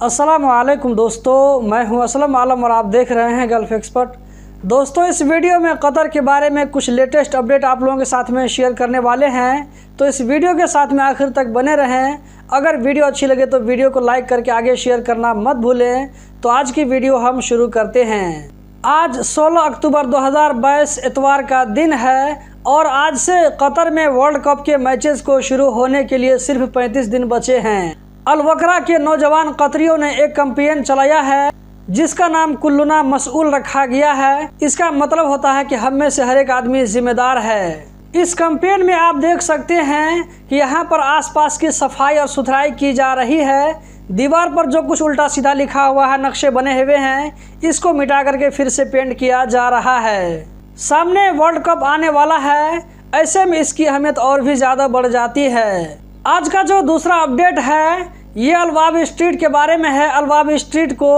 अस्सलाम वालेकुम दोस्तों, मैं हूं असलम आलम और आप देख रहे हैं गल्फ़ एक्सपर्ट। दोस्तों, इस वीडियो में कतर के बारे में कुछ लेटेस्ट अपडेट आप लोगों के साथ में शेयर करने वाले हैं, तो इस वीडियो के साथ में आखिर तक बने रहें। अगर वीडियो अच्छी लगे तो वीडियो को लाइक करके आगे शेयर करना मत भूलें। तो आज की वीडियो हम शुरू करते हैं। आज 16 अक्टूबर 2022 इतवार का दिन है और आज से कतर में वर्ल्ड कप के मैचेस को शुरू होने के लिए सिर्फ 35 दिन बचे हैं। अल वकरा के नौजवान कतरियों ने एक कैंपेन चलाया है जिसका नाम कुल्लुना मसऊल रखा गया है। इसका मतलब होता है कि हम में से हर एक आदमी जिम्मेदार है। इस कैंपेन में आप देख सकते हैं कि यहाँ पर आसपास की सफाई और सुथराई की जा रही है। दीवार पर जो कुछ उल्टा सीधा लिखा हुआ है, नक्शे बने हुए हैं, इसको मिटा करके फिर से पेंट किया जा रहा है। सामने वर्ल्ड कप आने वाला है, ऐसे में इसकी अहमियत और भी ज़्यादा बढ़ जाती है। आज का जो दूसरा अपडेट है ये अलवाब स्ट्रीट के बारे में है। अलवाब स्ट्रीट को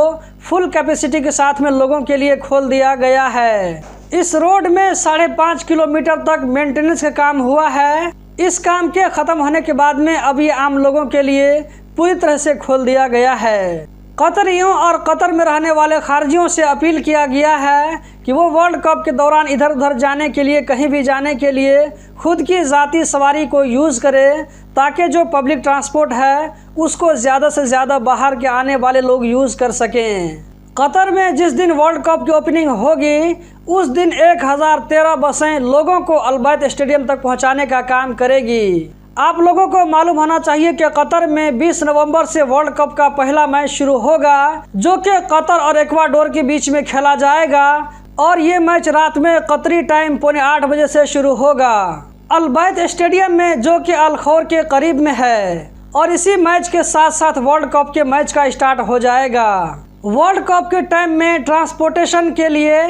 फुल कैपेसिटी के साथ में लोगों के लिए खोल दिया गया है। इस रोड में 5.5 किलोमीटर तक मेंटेनेंस का काम हुआ है। इस काम के ख़त्म होने के बाद में अब ये आम लोगों के लिए पूरी तरह से खोल दिया गया है। कतरियों और कतर में रहने वाले खारजियों से अपील किया गया है कि वो वर्ल्ड कप के दौरान इधर उधर जाने के लिए, कहीं भी जाने के लिए खुद की ज़ाती सवारी को यूज़ करें, ताकि जो पब्लिक ट्रांसपोर्ट है उसको ज़्यादा से ज़्यादा बाहर के आने वाले लोग यूज़ कर सकें। कतर में जिस दिन वर्ल्ड कप की ओपनिंग होगी उस दिन 1013 बसें लोगों को अलबैत स्टेडियम तक पहुंचाने का काम करेगी। आप लोगों को मालूम होना चाहिए कि कतर में 20 नवंबर से वर्ल्ड कप का पहला मैच शुरू होगा, जो कि कतर और इक्वाडोर के बीच में खेला जाएगा और ये मैच रात में कतरी टाइम 7:45 बजे से शुरू होगा अलबैत स्टेडियम में, जो कि अल-खौर के करीब में है। और इसी मैच के साथ साथ वर्ल्ड कप के मैच का स्टार्ट हो जाएगा। वर्ल्ड कप के टाइम में ट्रांसपोर्टेशन के लिए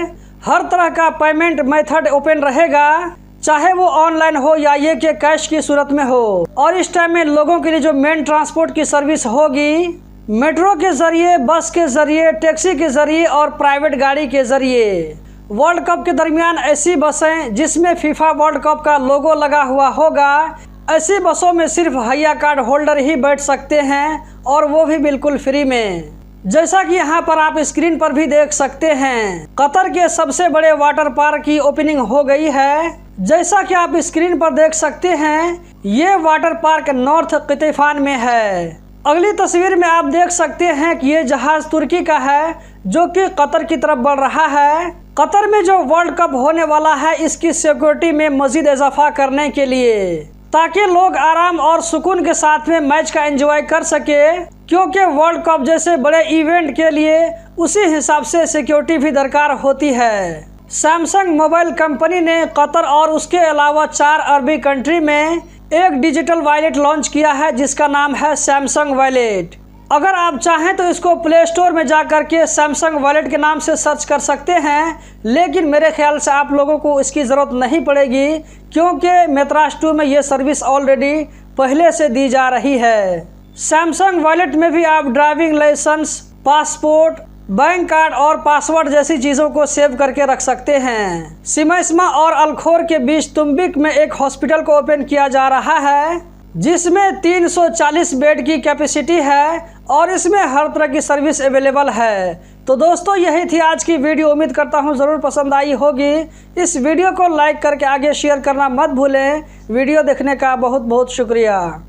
हर तरह का पेमेंट मेथड ओपन रहेगा, चाहे वो ऑनलाइन हो या ये कि कैश की सूरत में हो। और इस टाइम में लोगों के लिए जो मेन ट्रांसपोर्ट की सर्विस होगी, मेट्रो के जरिए, बस के जरिए, टैक्सी के जरिए और प्राइवेट गाड़ी के जरिए। वर्ल्ड कप के दरमियान ऐसी बसें जिसमें फीफा वर्ल्ड कप का लोगो लगा हुआ होगा, ऐसी बसों में सिर्फ हैया कार्ड होल्डर ही बैठ सकते हैं और वो भी बिल्कुल फ्री में। जैसा कि यहाँ पर आप स्क्रीन पर भी देख सकते हैं, कतर के सबसे बड़े वाटर पार्क की ओपनिंग हो गई है। जैसा कि आप स्क्रीन पर देख सकते हैं, ये वाटर पार्क नॉर्थ क़ितफ़ान में है। अगली तस्वीर में आप देख सकते हैं कि ये जहाज़ तुर्की का है जो कि कतर की तरफ बढ़ रहा है। कतर में जो वर्ल्ड कप होने वाला है, इसकी सिक्योरिटी में मज़ीद इजाफा करने के लिए, ताकि लोग आराम और सुकून के साथ में मैच का एंजॉय कर सके, क्योंकि वर्ल्ड कप जैसे बड़े इवेंट के लिए उसी हिसाब से सिक्योरिटी भी दरकार होती है। सैमसंग मोबाइल कंपनी ने कतर और उसके अलावा 4 अरबी कंट्री में एक डिजिटल वॉलेट लॉन्च किया है जिसका नाम है सैमसंग वॉलेट। अगर आप चाहें तो इसको प्ले स्टोर में जा कर के सैमसंग वॉलेट के नाम से सर्च कर सकते हैं, लेकिन मेरे ख्याल से आप लोगों को इसकी ज़रूरत नहीं पड़ेगी, क्योंकि मेत्रास 2 में ये सर्विस ऑलरेडी पहले से दी जा रही है। सैमसंग वॉलेट में भी आप driving licence, passport, bank card और पासवर्ड जैसी चीज़ों को सेव करके रख सकते हैं। सिमैस्मा और अल-खौर के बीच तुम्बिक में एक हॉस्पिटल को ओपन किया जा रहा है जिसमें 340 बेड की कैपेसिटी है और इसमें हर तरह की सर्विस अवेलेबल है। तो दोस्तों, यही थी आज की वीडियो। उम्मीद करता हूँ ज़रूर पसंद आई होगी। इस वीडियो को लाइक करके आगे शेयर करना मत भूलें। वीडियो देखने का बहुत बहुत शुक्रिया।